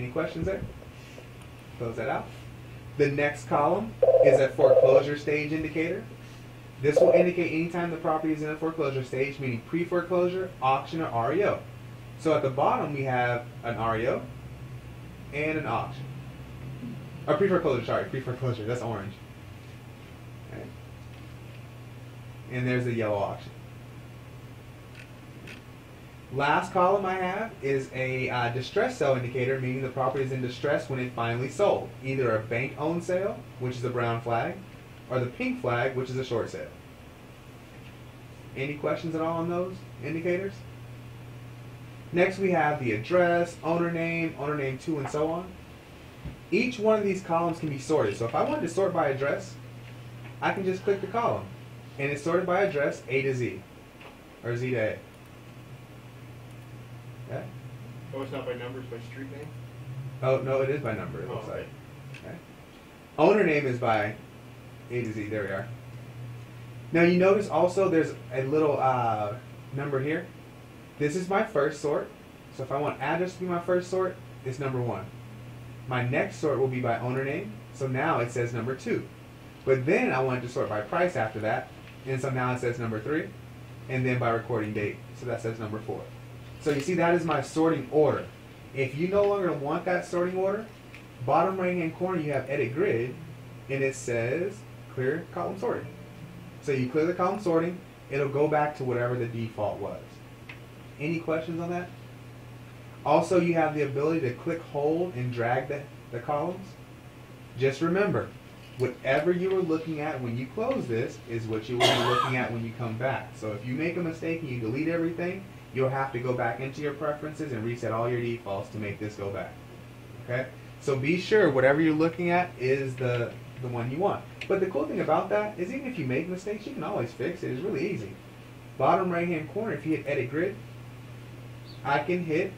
Any questions there? Close that out. The next column is a foreclosure stage indicator. This will indicate anytime the property is in a foreclosure stage, meaning pre-foreclosure, auction, or REO. So at the bottom we have an REO and an auction. Or pre-foreclosure, sorry, pre-foreclosure, that's orange. Okay. And there's the yellow auction. Last column I have is a distress sale indicator, meaning the property is in distress when it finally sold. Either a bank-owned sale, which is the brown flag, or the pink flag, which is a short sale. Any questions at all on those indicators? Next we have the address, owner name 2, and so on. Each one of these columns can be sorted. So if I wanted to sort by address, I can just click the column, and it's sorted by address A to Z, or Z to A. Okay. Oh, it's not by numbers, by street name? Oh, no, it is by number, it looks okay. like. Okay. Owner name is by A to Z, there we are. Now you notice also there's a little number here. This is my first sort. So if I want address to be my first sort, it's number 1. My next sort will be by owner name. So now it says number 2. But then I wanted to sort by price after that. And so now it says number 3. And then by recording date. So that says number 4. So you see that is my sorting order. If you no longer want that sorting order, bottom right hand corner you have edit grid. And it says clear column sorting. So you clear the column sorting, it'll go back to whatever the default was. Any questions on that? Also, you have the ability to click, hold, and drag the columns. Just remember, whatever you were looking at when you close this is what you will be looking at when you come back. So if you make a mistake and you delete everything, you'll have to go back into your preferences and reset all your defaults to make this go back. Okay? So be sure whatever you're looking at is the one you want. But the cool thing about that is even if you make mistakes, you can always fix it. It's really easy. Bottom right hand corner, if you hit edit grid, I can hit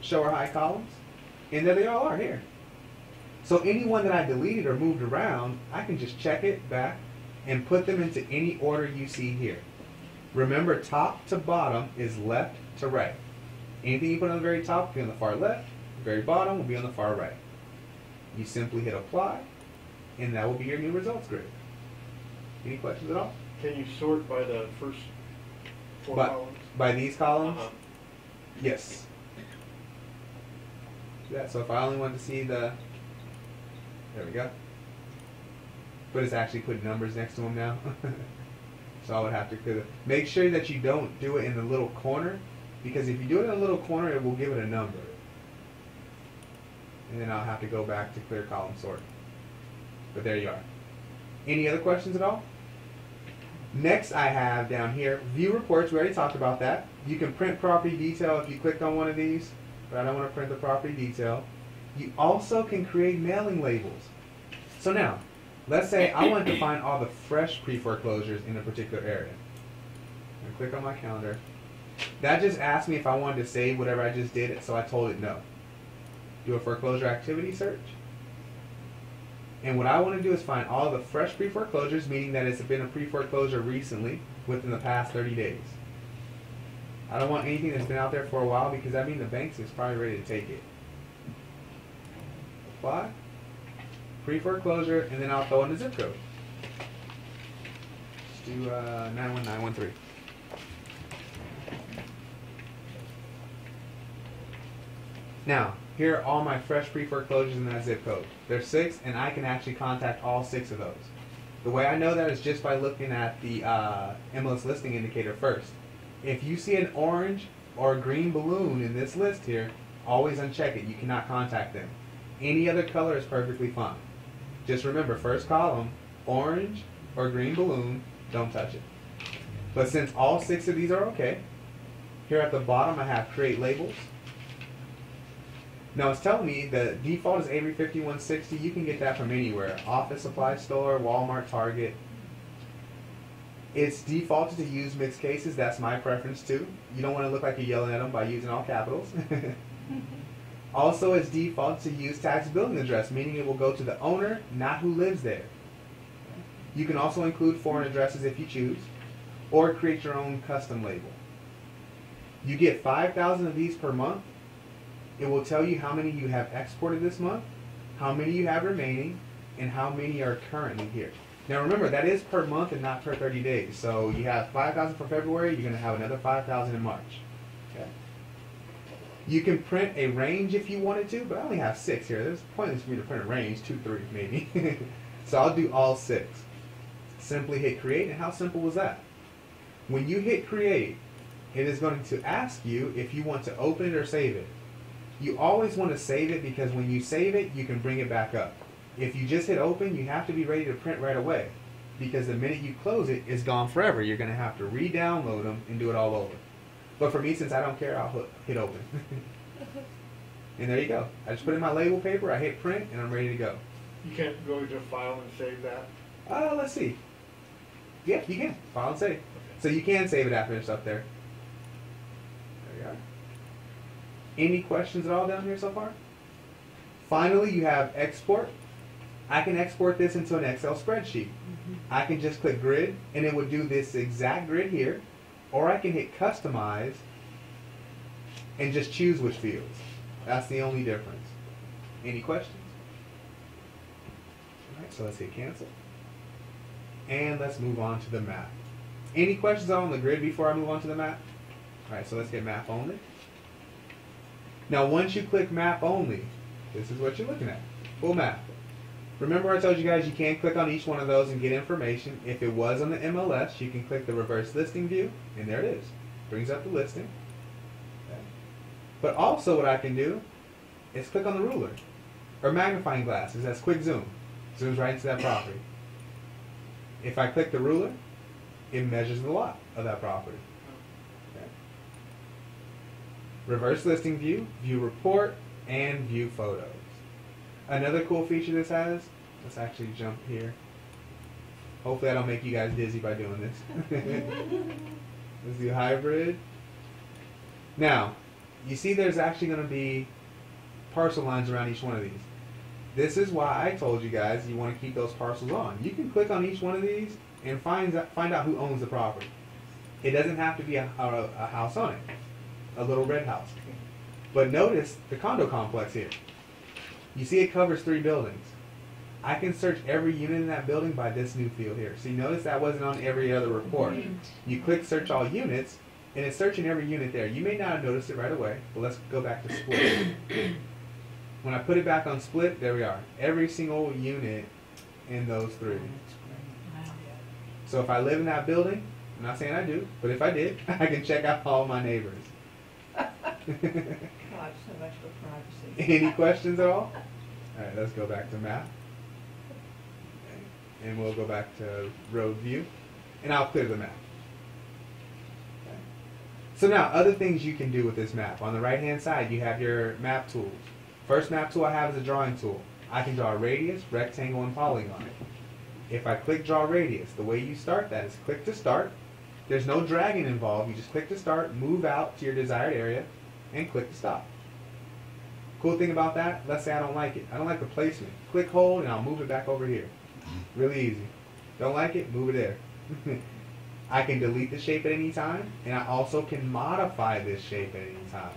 show or hide columns, and there they all are here. So any one that I deleted or moved around, I can just check it back and put them into any order you see here. Remember, top to bottom is left to right. Anything you put on the very top will be on the far left, the very bottom will be on the far right. You simply hit apply, and that will be your new results grid. Any questions at all? Can you sort by the first 4 columns? By these columns? Yes. Yeah, so if I only want to see the, there we go. But it's actually put numbers next to them now. So I would have to make sure that you don't do it in the little corner, because if you do it in a little corner, it will give it a number. And then I'll have to go back to clear column sort. But there you are. Any other questions at all? Next I have down here, view reports. We already talked about that. You can print property detail if you clicked on one of these, but I don't want to print the property detail. You also can create mailing labels. So now, let's say I wanted to find all the fresh pre-foreclosures in a particular area. I'm going to click on my calendar. That just asked me if I wanted to save whatever I just did, so I told it no. Do a foreclosure activity search. And what I want to do is find all the fresh pre-foreclosures, meaning that it's been a pre-foreclosure recently, within the past 30 days. I don't want anything that's been out there for a while, because that means the banks is probably ready to take it. Apply, pre-foreclosure, and then I'll throw in the zip code. Let's do 91913. Now, here are all my fresh pre-foreclosures in that zip code. There's 6, and I can actually contact all 6 of those. The way I know that is just by looking at the MLS listing indicator first. If you see an orange or a green balloon in this list here, always uncheck it. You cannot contact them. Any other color is perfectly fine. Just remember, first column, orange or green balloon, don't touch it. But since all 6 of these are okay, here at the bottom I have create labels. Now it's telling me the default is Avery 5160. You can get that from anywhere. Office supply store, Walmart, Target. It's defaulted to use mixed cases. That's my preference too. You don't want to look like you're yelling at them by using all capitals. Also, it's default to use tax billing address, meaning it will go to the owner, not who lives there. You can also include foreign addresses if you choose, or create your own custom label. You get 5,000 of these per month, it will tell you how many you have exported this month, how many you have remaining, and how many are currently here. Now remember, that is per month and not per 30 days. So you have 5,000 for February, you're going to have another 5,000 in March. Okay. You can print a range if you wanted to, but I only have 6 here. It's pointless for me to print a range, 2, 3 maybe. So I'll do all 6. Simply hit create, and how simple was that? When you hit create, it is going to ask you if you want to open it or save it. You always want to save it because when you save it, you can bring it back up. If you just hit open, you have to be ready to print right away because the minute you close it, it's gone forever. You're going to have to re-download them and do it all over. But for me, since I don't care, I'll hit open. And there you go. I just put in my label paper, I hit print, and I'm ready to go. You can't go to file and save that? Let's see. Yeah, you can. File and save. Okay. So you can save it after it's up there. There you are. Any questions at all down here so far? Finally, you have export. I can export this into an Excel spreadsheet. I can just click grid, and it would do this exact grid here. Or I can hit customize and just choose which fields. That's the only difference. Any questions? Alright, so let's hit cancel. And let's move on to the map. Any questions on the grid before I move on to the map? Alright, so let's get map only. Now once you click map only, this is what you're looking at. Full map. Remember I told you guys you can't click on each one of those and get information. If it was on the MLS, you can click the reverse listing view, and there it is. Brings up the listing. Okay. But also what I can do is click on the ruler, or magnifying glass, that's quick zoom. Zooms right into that property. If I click the ruler, it measures the lot of that property. Okay. Reverse listing view, view report, and view photos. Another cool feature this has, let's actually jump here. Hopefully I don't make you guys dizzy by doing this. Let's do hybrid. Now, you see there's actually going to be parcel lines around each one of these. This is why I told you guys you want to keep those parcels on. You can click on each one of these and find out who owns the property. It doesn't have to be a house on it, a little red house. But notice the condo complex here. You see it covers 3 buildings. I can search every unit in that building by this new field here. So you notice that wasn't on every other report. You click search all units, and it's searching every unit there. You may not have noticed it right away, but let's go back to split. When I put it back on split, there we are. Every single unit in those 3. So if I live in that building, I'm not saying I do, but if I did, I can check out all my neighbors. God, so much for privacy. Any questions at all? All right, let's go back to map. Okay. And we'll go back to road view. And I'll clear the map. Okay. So now, other things you can do with this map. On the right-hand side, you have your map tools. First map tool I have is a drawing tool. I can draw a radius, rectangle, and polygon. If I click draw radius, the way you start that is click to start. There's no dragging involved. You just click to start, move out to your desired area, and click to stop. Cool thing about that, let's say I don't like it. I don't like the placement. Click hold and I'll move it back over here. Really easy. Don't like it, move it there. I can delete the shape at any time, and I also can modify this shape at any time.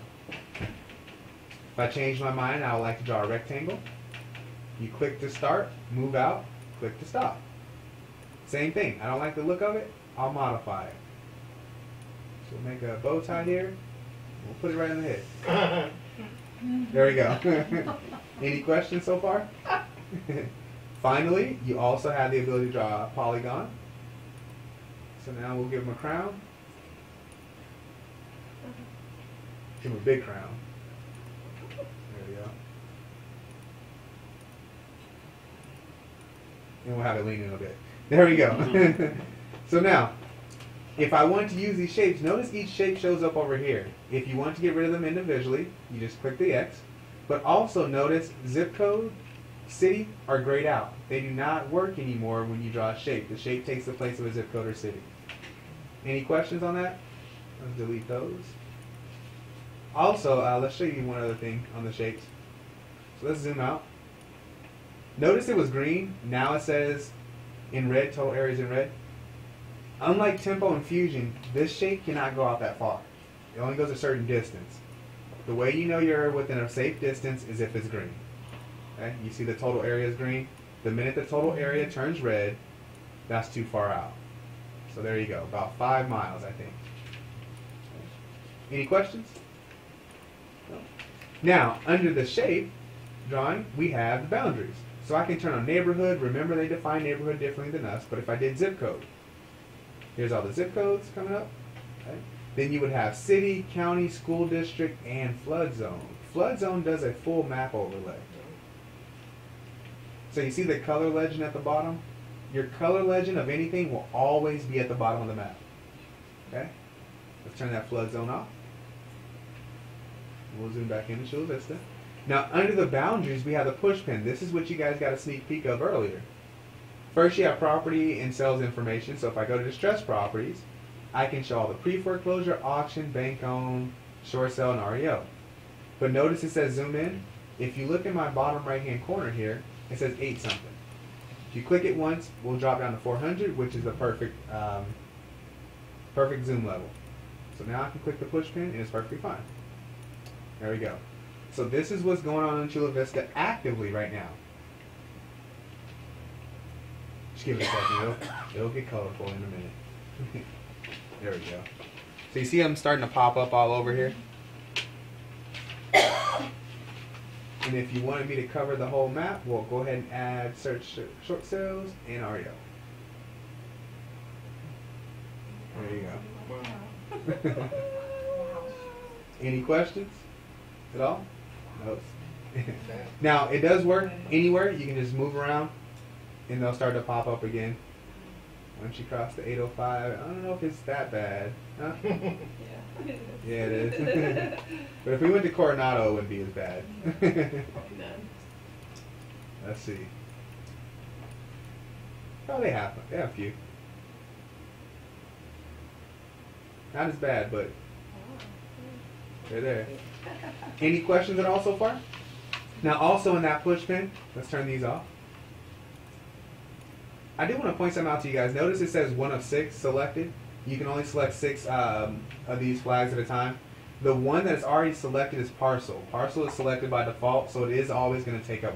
If I change my mind, I would like to draw a rectangle. You click to start, move out, click to stop. Same thing. I don't like the look of it, I'll modify it. So we'll make a bow tie here. We'll put it right in the head. There we go. Any questions so far? Finally, you also have the ability to draw a polygon. So now we'll give him a crown. Give him a big crown. There we go. And we'll have it lean in a bit. There we go. So now, if I want to use these shapes, notice each shape shows up over here. If you want to get rid of them individually, you just click the X. But also notice zip code, city are grayed out. They do not work anymore when you draw a shape. The shape takes the place of a zip code or city. Any questions on that? Let's delete those. Also, let's show you one other thing on the shapes. So let's zoom out. Notice it was green. Now it says in red, total areas in red. Unlike Tempo and Fusion, this shape cannot go out that far. It only goes a certain distance. the way you know you're within a safe distance is if it's green. Okay? You see the total area is green. The minute the total area turns red, that's too far out. So there you go, about 5 miles, I think. Any questions? No. Now, under the shape drawing, we have the boundaries. So I can turn on neighborhood. Remember, they define neighborhood differently than us. But if I did zip code, here's all the zip codes coming up. Okay. Then you would have city, county, school district, and flood zone. Flood zone does a full map overlay. So you see the color legend at the bottom? Your color legend of anything will always be at the bottom of the map. Okay? Let's turn that flood zone off. We'll zoom back into Chula Vista. Now, under the boundaries, we have the push pin. This is what you guys got a sneak peek of earlier. First, you have property and sales information. So if I go to distressed properties, I can show all the pre-foreclosure, auction, bank-owned, short sale, and REO. But notice it says zoom in. If you look in my bottom right-hand corner here, it says 8 something. If you click it once, we'll drop down to 400, which is the perfect zoom level. So now I can click the push pin, and it's perfectly fine. There we go. So this is what's going on in Chula Vista actively right now. Just give it a second. It'll get colorful in a minute. There we go. So you see them starting to pop up all over here? And if you wanted me to cover the whole map, we'll go ahead and add search short sales and REO. There you go. Any questions at all? No. Now, it does work anywhere. You can just move around and they'll start to pop up again. Once you cross the 805, I don't know if it's that bad. Huh? Yeah, it is. But if we went to Coronado, it wouldn't be as bad. Let's see. Oh, they have a few. Not as bad, but they're there. Any questions at all so far? Now, also in that push pin, let's turn these off. I do want to point something out to you guys. Notice it says 1 of 6 selected. You can only select 6 of these flags at a time. The one that's already selected is parcel. Parcel is selected by default, so it is always going to take up